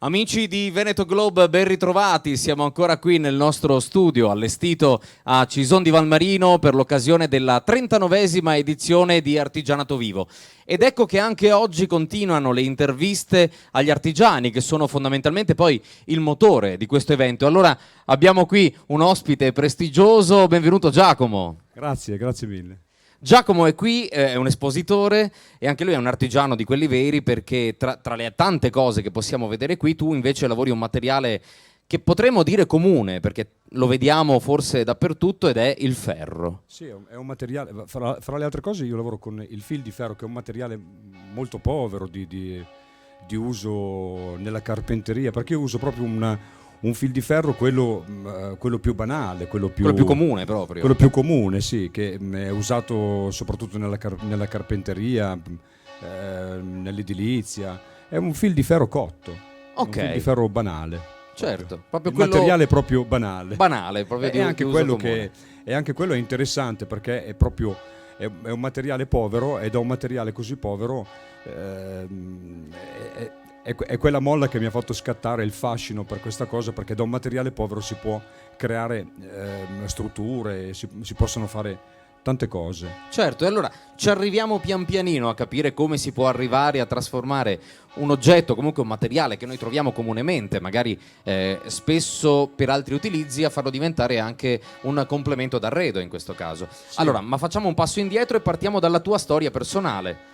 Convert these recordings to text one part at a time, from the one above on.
Amici di Veneto Globe, ben ritrovati. Siamo ancora qui nel nostro studio allestito a Cison di Valmarino per l'occasione della 39esima edizione di Artigianato Vivo. Ed ecco che anche oggi continuano le interviste agli artigiani, che sono fondamentalmente poi il motore di questo evento. Allora abbiamo qui un ospite prestigioso. Benvenuto Giacomo. Grazie mille. Giacomo è qui, è un espositore e anche lui è un artigiano di quelli veri, perché tra le tante cose che possiamo vedere qui, tu invece lavori un materiale che potremmo dire comune, perché lo vediamo forse dappertutto, ed è il ferro. Sì, è un materiale, fra le altre cose io lavoro con il fil di ferro, che è un materiale molto povero di uso nella carpenteria, perché io uso proprio un fil di ferro, quello più banale, quello più comune proprio. Quello più comune, sì, che è usato soprattutto nella carpenteria, nell'edilizia. È un fil di ferro cotto, Ok. un fil di ferro banale. Certo, proprio Il quello materiale proprio banale. banale, proprio E anche di uso quello comune. e anche quello è interessante, perché è proprio è un materiale povero, e da un materiale così povero è quella molla che mi ha fatto scattare il fascino per questa cosa, perché da un materiale povero si può creare strutture, si possono fare tante cose. Certo, e allora ci arriviamo pian pianino a capire come si può arrivare a trasformare un oggetto, comunque un materiale che noi troviamo comunemente, magari spesso per altri utilizzi, a farlo diventare anche un complemento d'arredo in questo caso. Sì. Allora, ma facciamo un passo indietro e partiamo dalla tua storia personale.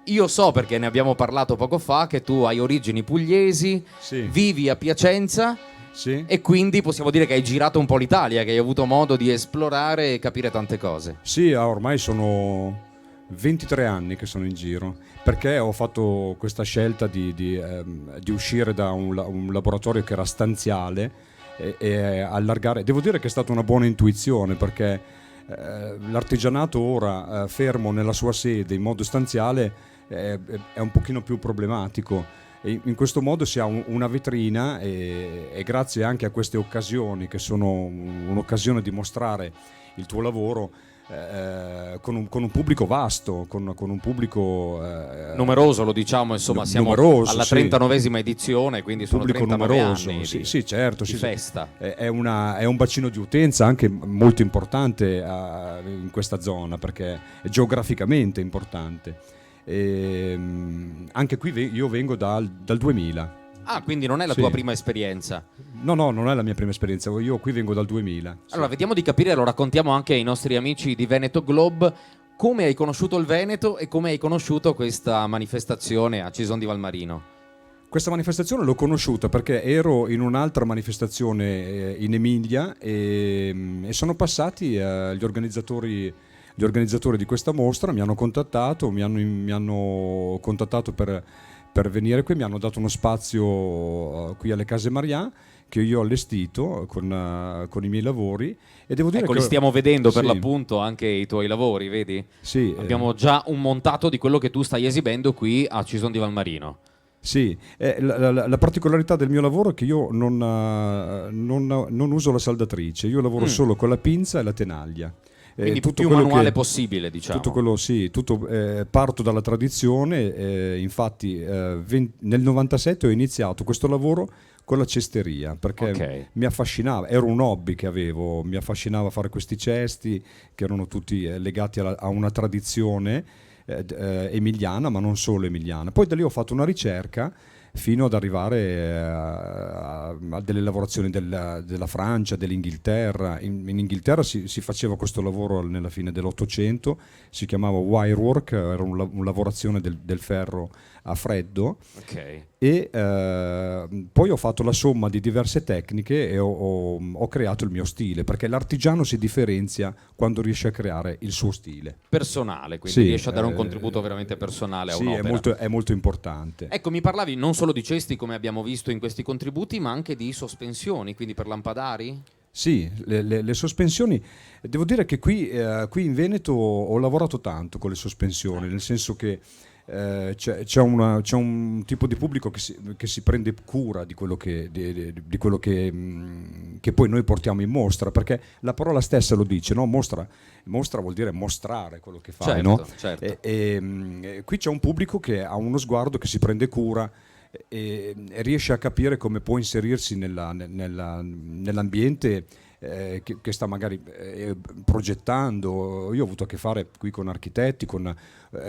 Io so, perché ne abbiamo parlato poco fa, che tu hai origini pugliesi, Sì. vivi a Piacenza. Sì. E quindi possiamo dire che hai girato un po' l'Italia, che hai avuto modo di esplorare e capire tante cose. Sì, ormai sono 23 anni che sono in giro, perché ho fatto questa scelta di uscire da un laboratorio che era stanziale e allargare. Devo dire che è stata una buona intuizione, perché l'artigianato ora, fermo nella sua sede in modo stanziale, è un pochino più problematico. E in questo modo si ha una vetrina, e grazie anche a queste occasioni, che sono un'occasione di mostrare il tuo lavoro con un pubblico vasto, con un pubblico numeroso, lo diciamo, insomma, siamo numeroso, alla sì. 39esima edizione, quindi sono pubblico 39 numeroso, anni sì, certo, di sì. festa. È un bacino di utenza anche molto importante in questa zona, perché è geograficamente importante. Anche qui io vengo dal 2000. Ah, quindi non è la Sì. tua prima esperienza. No, non è la mia prima esperienza, io qui vengo dal 2000. Sì. Allora, vediamo di capire, lo raccontiamo anche ai nostri amici di Veneto Globe, come hai conosciuto il Veneto e come hai conosciuto questa manifestazione a Cison di Valmarino. Questa manifestazione l'ho conosciuta perché ero in un'altra manifestazione in Emilia, e sono passati gli organizzatori di questa mostra, mi hanno contattato per venire qui, mi hanno dato uno spazio qui alle Case Marià, che io ho allestito con i miei lavori, e devo dire Ecco, che li stiamo vedendo per sì. l'appunto anche i tuoi lavori, vedi? Sì, Abbiamo già un montato di quello che tu stai esibendo qui a Cison di Valmarino. sì, la particolarità del mio lavoro è che io non uso la saldatrice, io lavoro solo con la pinza e la tenaglia. Quindi Tutto più quello manuale possibile, diciamo. Tutto quello, sì, parto dalla tradizione, infatti nel 97 ho iniziato questo lavoro con la cesteria, perché mi affascinava, era un hobby che avevo, mi affascinava fare questi cesti che erano tutti legati a una tradizione emiliana, ma non solo emiliana. Poi da lì ho fatto una ricerca fino ad arrivare a delle lavorazioni della Francia, dell'Inghilterra. In Inghilterra si faceva questo lavoro nella fine dell'Ottocento, si chiamava wirework, era una lavorazione del ferro a freddo. Ok. E poi ho fatto la somma di diverse tecniche e ho creato il mio stile, perché l'artigiano si differenzia quando riesce a creare il suo stile Personale, quindi Sì, riesce a dare un contributo veramente personale a sì, un'opera. è molto importante. Ecco, mi parlavi non solo di cesti, come abbiamo visto in questi contributi, ma anche di sospensioni, quindi per lampadari? Sì, le sospensioni, devo dire che qui in Veneto ho lavorato tanto con le sospensioni, nel senso che c'è un tipo di pubblico che si prende cura di quello di quello che poi noi portiamo in mostra, perché la parola stessa lo dice, no? Mostra vuol dire mostrare quello che fai, Certo, no? certo. Qui c'è un pubblico che ha uno sguardo, che si prende cura e riesce a capire come può inserirsi nell'ambiente che sta magari progettando. Io ho avuto a che fare qui con architetti, con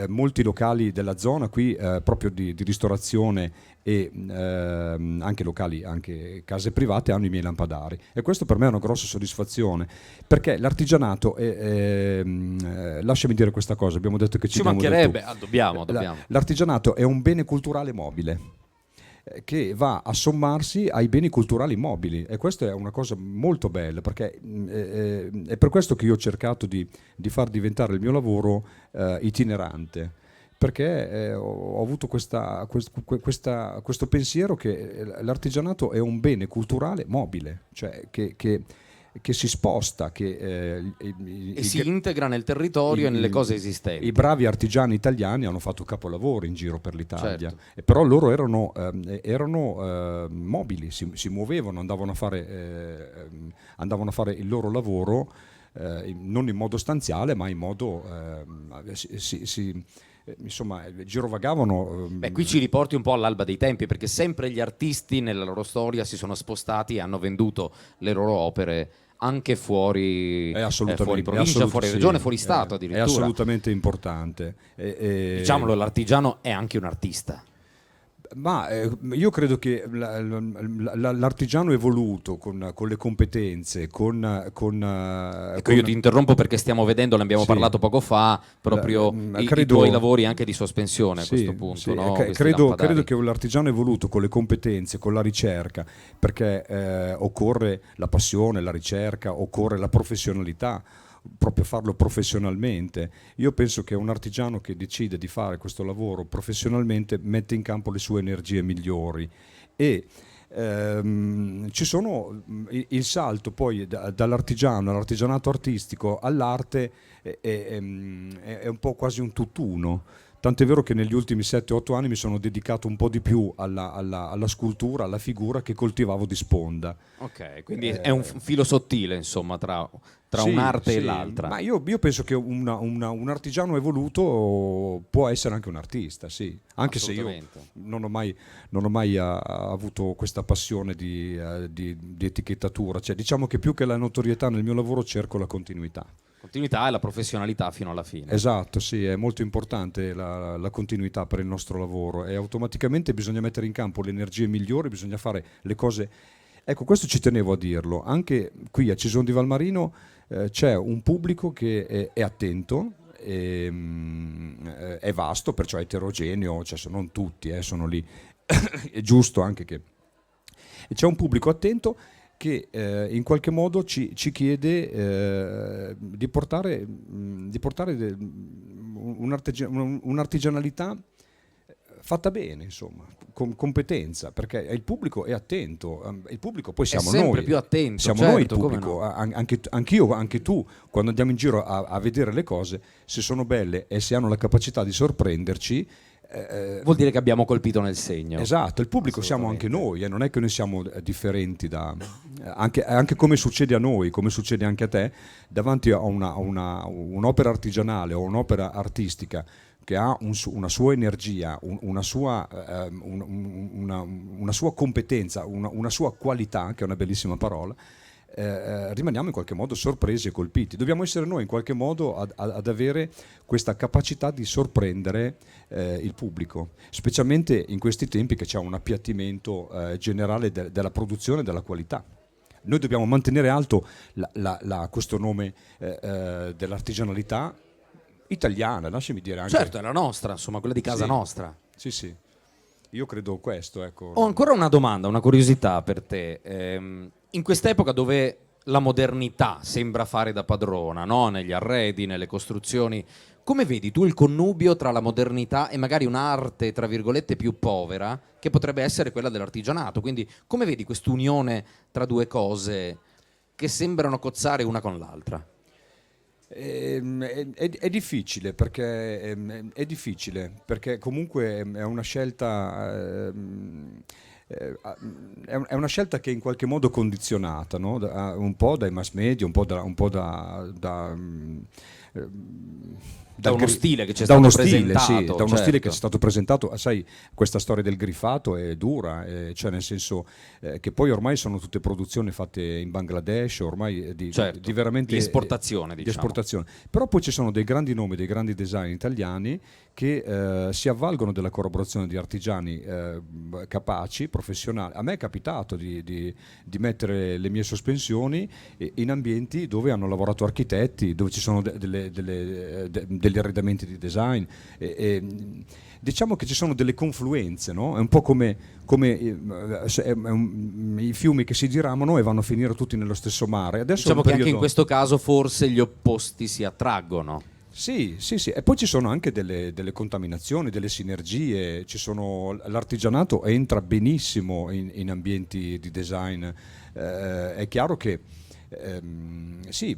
molti locali della zona qui proprio di ristorazione e anche locali, anche case private hanno i miei lampadari, e questo per me è una grossa soddisfazione, perché l'artigianato lasciami dire questa cosa, abbiamo detto che ci mancherebbe, dobbiamo. L'artigianato è un bene culturale mobile che va a sommarsi ai beni culturali mobili, e questa è una cosa molto bella, perché è per questo che io ho cercato di far diventare il mio lavoro itinerante, perché ho avuto questo pensiero che l'artigianato è un bene culturale mobile, cioè che si sposta, che si integra nel territorio e nelle cose esistenti. I bravi artigiani italiani hanno fatto capolavoro in giro per l'Italia, certo. Però loro erano mobili, si muovevano, andavano a fare il loro lavoro non in modo stanziale, ma in modo insomma, girovagavano. Qui ci riporti un po' all'alba dei tempi, perché sempre gli artisti nella loro storia si sono spostati e hanno venduto le loro opere anche fuori provincia, fuori regione, fuori stato addirittura. È assolutamente importante. Diciamolo, l'artigiano è anche un artista. Ma io credo che l'artigiano evoluto con le competenze, ecco, io ti interrompo perché stiamo vedendo, ne abbiamo parlato poco fa, proprio i tuoi lavori anche di sospensione a questo punto. Sì, no? Credo che l'artigiano evoluto con le competenze, con la ricerca, perché occorre la passione, la ricerca, occorre la professionalità, proprio farlo professionalmente. Io penso che un artigiano che decide di fare questo lavoro professionalmente mette in campo le sue energie migliori, e ci sono il salto poi dall'artigiano all'artigianato artistico all'arte è un po' quasi un tutt'uno. Tant'è vero che negli ultimi 7-8 anni mi sono dedicato un po' di più alla scultura, alla figura, che coltivavo di sponda. Ok, quindi è un filo sottile, insomma, tra un'arte e l'altra. Ma io penso che un artigiano evoluto può essere anche un artista, sì. Anche se io non ho mai avuto questa passione di etichettatura. Cioè, diciamo che più che la notorietà nel mio lavoro cerco la continuità. Continuità e la professionalità fino alla fine. Esatto, sì, è molto importante la continuità per il nostro lavoro, e automaticamente bisogna mettere in campo le energie migliori, bisogna fare le cose. Ecco, questo ci tenevo a dirlo. Anche qui a Cison di Valmarino c'è un pubblico che è attento, è vasto, perciò è eterogeneo, cioè non tutti sono lì, è giusto anche che c'è un pubblico attento che in qualche modo ci chiede di portare un'artigianalità fatta bene, insomma, con competenza, perché il pubblico è attento, il pubblico poi siamo noi. È sempre più attento, siamo certo, noi il pubblico, anch'io, anche tu, quando andiamo in giro a vedere le cose, se sono belle e se hanno la capacità di sorprenderci, vuol dire che abbiamo colpito nel segno. Esatto, il pubblico siamo anche noi, non è che noi siamo differenti anche come succede a noi, come succede anche a te, davanti a un'opera artigianale o un'opera artistica che ha una sua energia, una sua competenza, una sua qualità, che è una bellissima parola. Rimaniamo in qualche modo sorpresi e colpiti. Dobbiamo essere noi in qualche modo ad avere questa capacità di sorprendere il pubblico, specialmente in questi tempi che c'è un appiattimento generale della produzione e della qualità. Noi dobbiamo mantenere alto questo nome dell'artigianalità italiana, lasciami dire anche. Certo, è la nostra, insomma, quella di casa nostra. Sì. Io credo questo, ecco. Ho ancora una domanda, una curiosità per te. In quest'epoca dove la modernità sembra fare da padrona, no? Negli arredi, nelle costruzioni, come vedi tu il connubio tra la modernità e magari un'arte, tra virgolette, più povera, che potrebbe essere quella dell'artigianato? Quindi come vedi quest'unione tra due cose che sembrano cozzare una con l'altra? È difficile perché comunque è una scelta è una scelta che è in qualche modo condizionata, no? Un po' dai mass media, un po' da uno stile che ci è stato presentato. Da uno stile che ci è stato presentato. Sai, questa storia del grifato è dura, cioè nel senso che poi ormai sono tutte produzioni fatte in Bangladesh, ormai di veramente di esportazione, di esportazione. Però poi ci sono dei grandi nomi, dei grandi design italiani che si avvalgono della collaborazione di artigiani capaci, professionali. A me è capitato di mettere le mie sospensioni in ambienti dove hanno lavorato architetti, dove ci sono degli arredamenti di design. Diciamo che ci sono delle confluenze, no? È un po' come i fiumi che si diramano e vanno a finire tutti nello stesso mare. Adesso diciamo che anche in questo caso forse gli opposti si attraggono. Sì, e poi ci sono anche delle contaminazioni, delle sinergie, l'artigianato entra benissimo in ambienti di design, è chiaro che sì,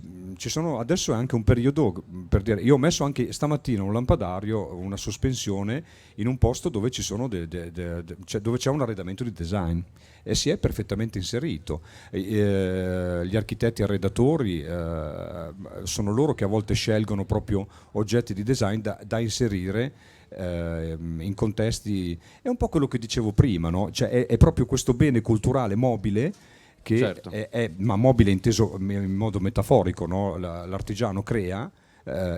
adesso è anche un periodo, per dire, io ho messo anche stamattina un lampadario, una sospensione in un posto dove ci sono dove c'è un arredamento di design e si è perfettamente inserito. Gli architetti arredatori sono loro che a volte scelgono proprio oggetti di design da inserire in contesti. È un po' quello che dicevo prima, no? Cioè è proprio questo bene culturale mobile che ma mobile inteso in modo metaforico, no? L'artigiano crea,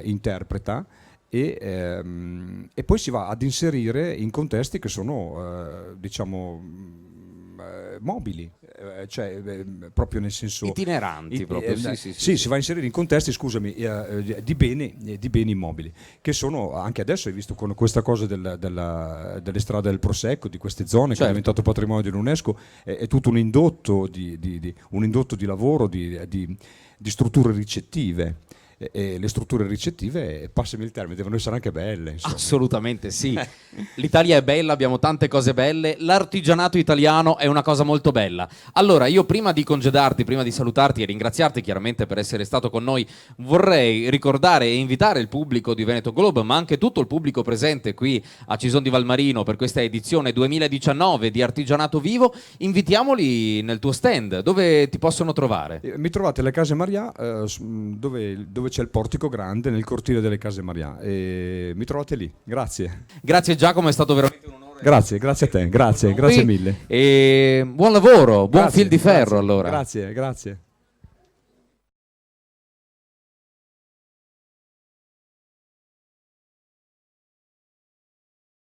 interpreta e poi si va ad inserire in contesti che sono mobili, cioè proprio nel senso itineranti proprio. Sì, si va a inserire in contesti, scusami, di beni immobili, che sono anche adesso, hai visto con questa cosa delle strade del Prosecco, di queste zone che è diventato patrimonio dell'UNESCO, è tutto un indotto di lavoro, di strutture ricettive. E le strutture ricettive, passami il termine, devono essere anche belle, insomma. Assolutamente sì. L'Italia è bella, abbiamo tante cose belle, l'artigianato italiano è una cosa molto bella. Allora, io prima di congedarti, prima di salutarti e ringraziarti chiaramente per essere stato con noi, vorrei ricordare e invitare il pubblico di Veneto Globe, ma anche tutto il pubblico presente qui a Cison di Valmarino per questa edizione 2019 di Artigianato Vivo. Invitiamoli nel tuo stand, dove ti possono trovare? Mi trovate alle Case Marià, dove c'è il portico grande nel cortile delle Case Marià, e mi trovate lì. Grazie Giacomo, è stato veramente un onore. Grazie a te, grazie mille e buon lavoro, buon fil di ferro. Allora grazie